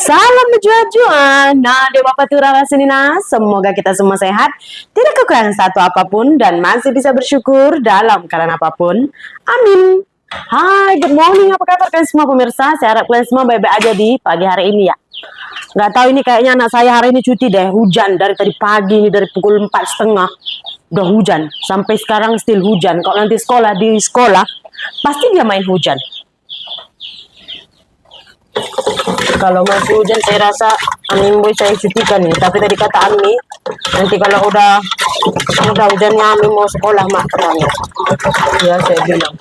Salam berjuang-juang. Nah, Dewa Patura Rasinina, semoga kita semua sehat, tidak kekurangan satu apapun, dan masih bisa bersyukur dalam keadaan apapun. Amin. Hai, good morning. Apa kabar kalian semua pemirsa? Saya harap kalian semua baik-baik aja di pagi hari ini ya. Nggak tahu ini kayaknya anak saya hari ini cuti deh, hujan dari tadi pagi ini dari pukul 4:30 udah hujan sampai sekarang still hujan. Kalau nanti di sekolah pasti dia main hujan. Kalau masih hujan saya rasa Amin boy saya cutikan nih. Tapi tadi kata Ami nanti kalau udah hujannya Amin mau sekolah mak ya saya bilang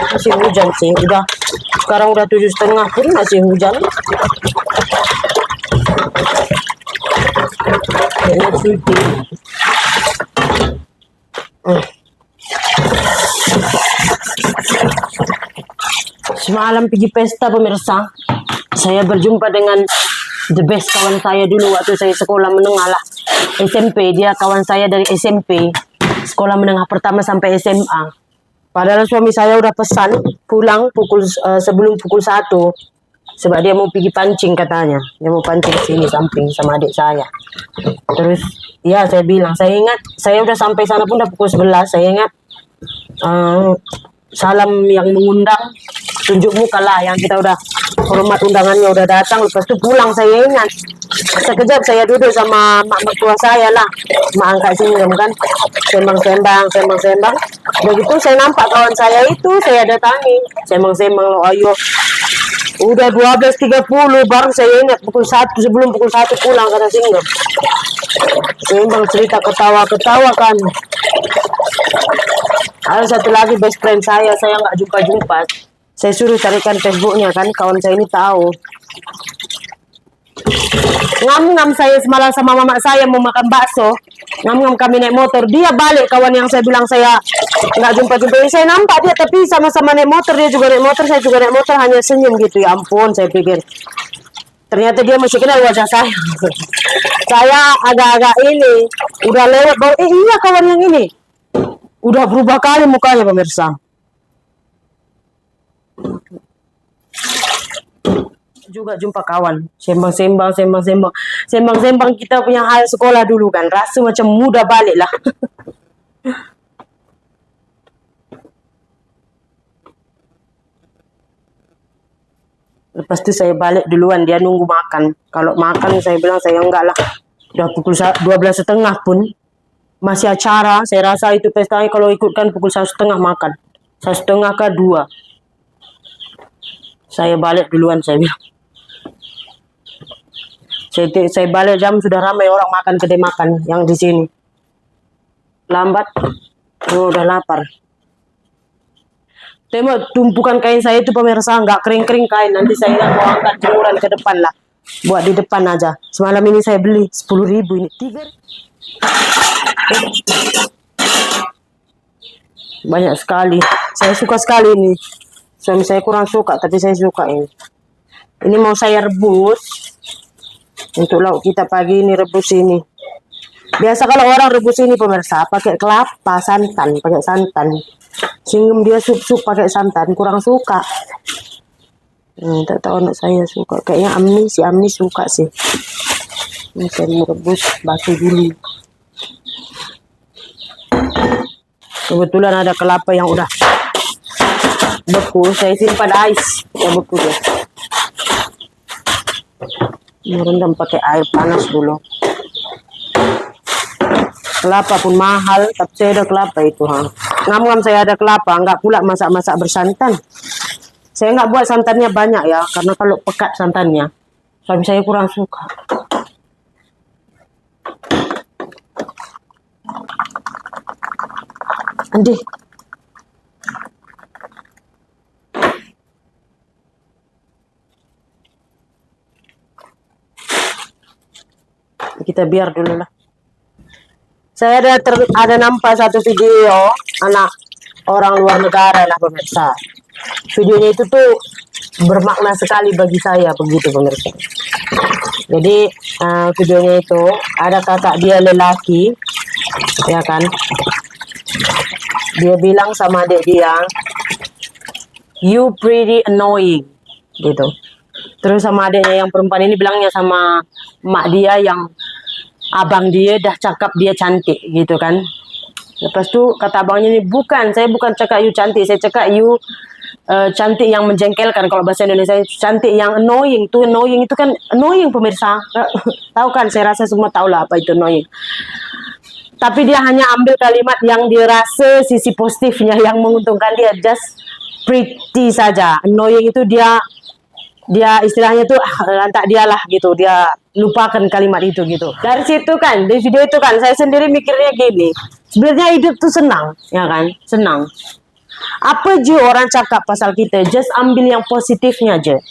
masih hujan sih. Udah sekarang udah 7:30 pun masih hujan. Kayaknya cuti. Semalam pergi pesta pemirsa. Saya berjumpa dengan the best kawan saya dulu waktu saya sekolah menengah lah. SMP, dia kawan saya dari SMP. Sekolah menengah pertama sampai SMA. Padahal suami saya udah pesan pulang sebelum pukul 1. Sebab dia mau pergi pancing katanya. Dia mau pancing sini samping sama adik saya. Terus ya saya bilang, saya ingat saya udah sampai sana pun udah pukul 11. Saya ingat salam yang mengundang, tunjuk muka lah yang kita udah hormat undangannya udah datang. Lepas itu pulang saya ingat sekejap saya duduk sama mak mertua saya lah, mak angkat singgem kan, sembang-sembang. Begitu saya nampak kawan saya itu, saya datangi, sembang-sembang lo, ayo udah 12:30 baru saya ingat sebelum pukul 1 pulang kata singgem. Sembang cerita ketawa kan. Ada satu lagi best friend saya nggak jumpa. Saya suruh carikan Facebooknya kan, kawan saya ini tahu. Ngam-ngam saya semalam sama mama saya mau makan bakso. Ngam-ngam kami naik motor, dia balik kawan yang saya bilang saya nggak jumpa. Saya nampak dia tapi sama-sama naik motor, dia juga naik motor, saya juga naik motor, hanya senyum gitu. Ya ampun, saya pikir. Ternyata dia masih kenal wajah saya. Saya agak-agak ini udah lewat bawah. Iya kawan yang ini. Udah berubah kali mukanya pemirsa. Juga jumpa kawan, sembang-sembang kita punya hal sekolah dulu kan, rasa macam muda balik lah. Lepas itu saya balik duluan, dia nunggu makan. Kalau makan saya bilang saya enggak lah, udah pukul 12:30 pun masih acara. Saya rasa itu pestanya kalau ikutkan pukul 1:30 makan, 1:30 ke 2. Saya balik duluan, saya bilang. Saya balik jam sudah ramai orang makan, kedai makan yang di sini. Lambat, udah lapar. Tengok tumpukan kain saya itu pemirsa, nggak kering-kering kain. Nanti saya mau angkat jemuran ke depan lah. Buat di depan aja. Semalam ini saya beli 10.000 ini. 3. Banyak sekali. Saya suka sekali ini. Suami saya kurang suka, tapi saya suka ini. Ini mau saya rebus. Untuk lauk kita pagi ini rebus ini. Biasa kalau orang rebus ini pemirsa pakai kelapa, pakai santan. Singgem dia sup pakai santan, kurang suka. Tak tahu anak saya suka. Kayaknya si Ami suka sih. Ini saya mau rebus batu dulu. Kebetulan ada kelapa yang udah beku, saya simpan ais yang beku dia. Merendam pakai air panas dulu. Kelapa pun mahal, tapi saya ada kelapa itu. Ngam-ngam saya ada kelapa, nggak pula masak-masak bersantan. Saya nggak buat santannya banyak ya, karena kalau pekat santannya, suami saya kurang suka. Andi. Kita biar dulu lah. Saya ada nampak satu video anak orang luar negara lah pemirsa. Videonya itu tuh bermakna sekali bagi saya begitu pemirsa. Jadi videonya itu ada kakak dia lelaki, ya kan? Dia bilang sama adik dia, "You pretty annoying," gitu. Terus sama adiknya yang perempuan ini bilangnya sama mak dia yang abang dia dah cakap dia cantik gitu kan. Lepas tu kata abangnya ni, bukan, saya bukan cakap you cantik, saya cakap you cantik yang menjengkelkan. Kalau bahasa Indonesia cantik yang annoying. Annoying itu kan annoying pemirsa. Tahu kan, saya rasa semua tahu lah apa itu annoying. Tapi dia hanya ambil kalimat yang dia rasa sisi positifnya yang menguntungkan dia, just pretty saja. Annoying itu dia istilahnya tuh lantak dia lah gitu, dia lupakan kalimat itu gitu. Dari situ kan, di video itu kan saya sendiri mikirnya gini, sebenarnya hidup tuh senang, ya kan, senang. Apa je orang cakap pasal kita, just ambil yang positifnya aja.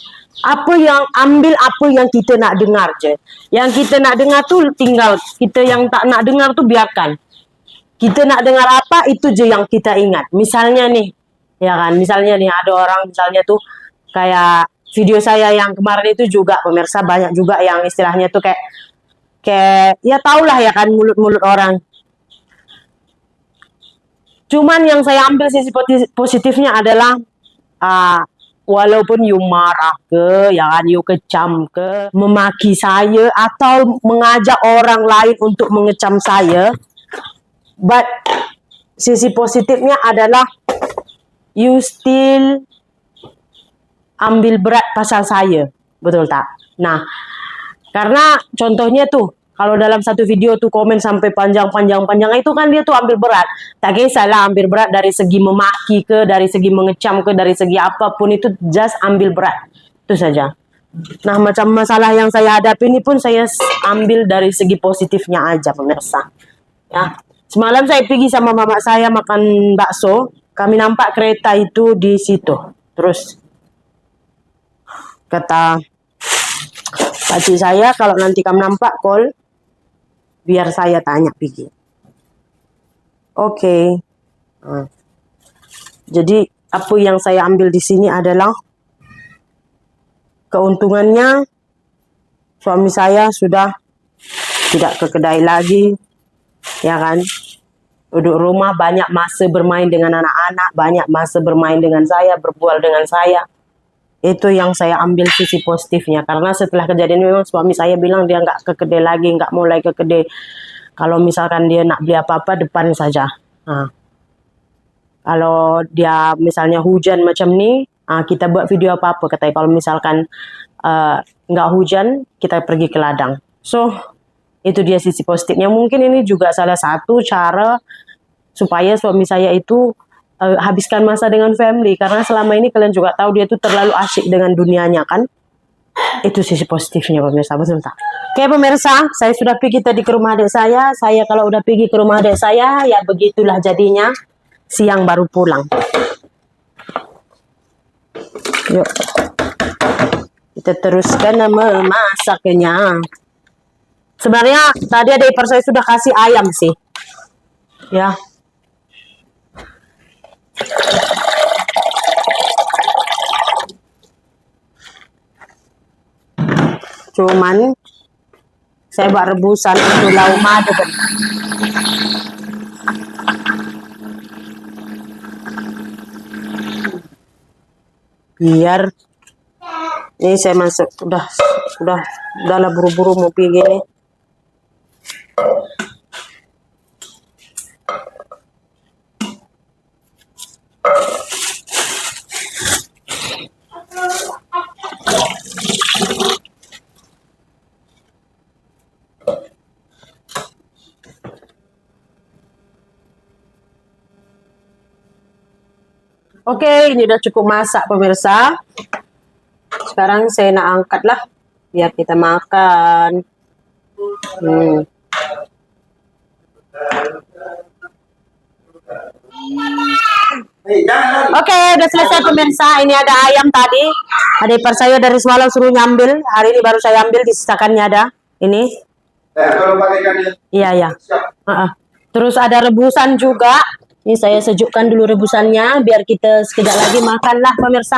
Ambil apa yang kita nak dengar je. Yang kita nak dengar tuh tinggal, kita yang tak nak dengar tuh biarkan. Kita nak dengar apa, itu je yang kita ingat. Misalnya nih, ya kan, misalnya nih ada orang misalnya tuh kayak video saya yang kemarin itu juga pemirsa, banyak juga yang istilahnya tuh kayak ya tahulah ya kan, mulut-mulut orang. Cuman yang saya ambil sisi positifnya adalah walaupun you marah ke, ya kan, you kecam ke, memaki saya atau mengajak orang lain untuk mengecam saya, but sisi positifnya adalah you still ambil berat pasal saya, betul tak? Nah, karena contohnya tuh, kalau dalam satu video tuh komen sampai panjang itu kan dia tuh ambil berat. Tak kisahlah ambil berat dari segi memaki ke, dari segi mengecam ke, dari segi apapun itu, just ambil berat. Itu saja. Nah, macam masalah yang saya hadapi ini pun saya ambil dari segi positifnya aja pemirsa. Ya, semalam saya pergi sama mama saya makan bakso, kami nampak kereta itu di situ. Terus kata pakcik saya, kalau nanti kamu nampak call, biar saya tanya pergi. Oke. Jadi apa yang saya ambil di sini adalah keuntungannya suami saya sudah tidak ke kedai lagi, ya kan? Duduk rumah, banyak masa bermain dengan anak-anak, banyak masa bermain dengan saya, berbual dengan saya. Itu yang saya ambil sisi positifnya. Karena setelah kejadian memang suami saya bilang dia nggak ke kedai lagi, nggak mulai ke kedai. Kalau misalkan dia nak beli apa-apa, depan saja. Kalau dia misalnya hujan macam ni, kita buat video apa-apa. Katanya kalau misalkan nggak hujan, kita pergi ke ladang. So, itu dia sisi positifnya. Mungkin ini juga salah satu cara supaya suami saya itu habiskan masa dengan family, karena selama ini kalian juga tahu dia tuh terlalu asyik dengan dunianya kan. Itu sisi positifnya pemirsa, betul tak? Oke pemirsa, saya sudah pergi tadi ke rumah adik saya. Saya kalau udah pergi ke rumah adik saya, ya begitulah jadinya, siang baru pulang. Yuk kita teruskan memasaknya. Sebenarnya tadi ada ipar saya sudah kasih ayam sih, ya. Cuman saya buat rebusan untuk lauk madu kan. Biar ini saya masuk, udah lah buru-buru mau pergi nih. Oke, ini udah cukup masak pemirsa. Sekarang saya nak angkat lah, biar kita makan. Oke, udah selesai pemirsa. Ini ada ayam tadi. Ada ipar saya dari semalam suruh nyambil. Hari ini baru saya ambil, disisakannya ada. Ini. Iya. Terus ada rebusan juga. Ini saya sejukkan dulu rebusannya, biar kita sekejap lagi makanlah pemirsa.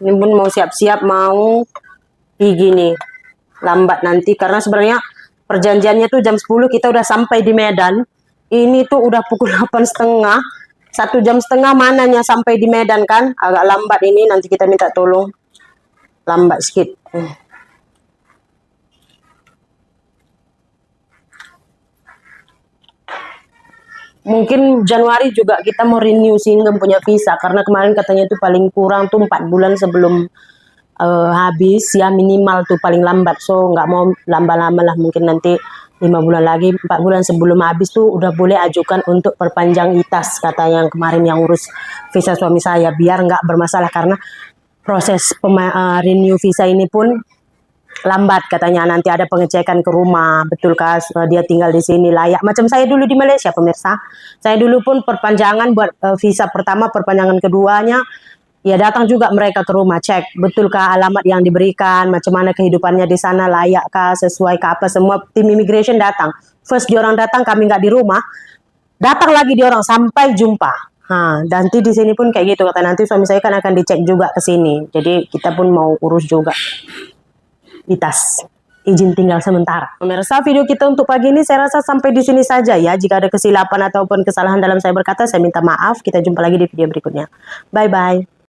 Ini pun mau siap-siap mau pergi nih. Lambat nanti, karena sebenarnya perjanjiannya tuh jam 10 kita udah sampai di Medan. Ini tuh udah pukul 8.30. 1 jam setengah mananya sampai di Medan kan. Agak lambat ini, nanti kita minta tolong. lambat sedikit. Mungkin Januari juga kita mau renew Singgem punya visa karena kemarin katanya itu paling kurang tuh 4 bulan sebelum habis ya, minimal tuh paling lambat. So nggak mau lama-lama lah, mungkin nanti 5 bulan lagi, 4 bulan sebelum habis tuh udah boleh ajukan untuk perpanjang ITAS, kata yang kemarin yang urus visa suami saya, biar nggak bermasalah karena proses renew visa ini pun lambat katanya, nanti ada pengecekan ke rumah, betulkah dia tinggal di sini layak. Macam saya dulu di Malaysia, pemirsa. Saya dulu pun perpanjangan buat visa pertama, perpanjangan keduanya, ya datang juga mereka ke rumah, cek betulkah alamat yang diberikan, macam mana kehidupannya di sana, layakkah, sesuai ke apa, semua tim immigration datang. First diorang datang, kami nggak di rumah, datang lagi diorang sampai jumpa. Nanti di sini pun kayak gitu, kata nanti suami saya kan akan dicek juga ke sini. Jadi kita pun mau urus juga ITAS, izin tinggal sementara. Pemirsa, video kita untuk pagi ini saya rasa sampai di sini saja ya. Jika ada kesilapan ataupun kesalahan dalam saya berkata, saya minta maaf. Kita jumpa lagi di video berikutnya. Bye bye.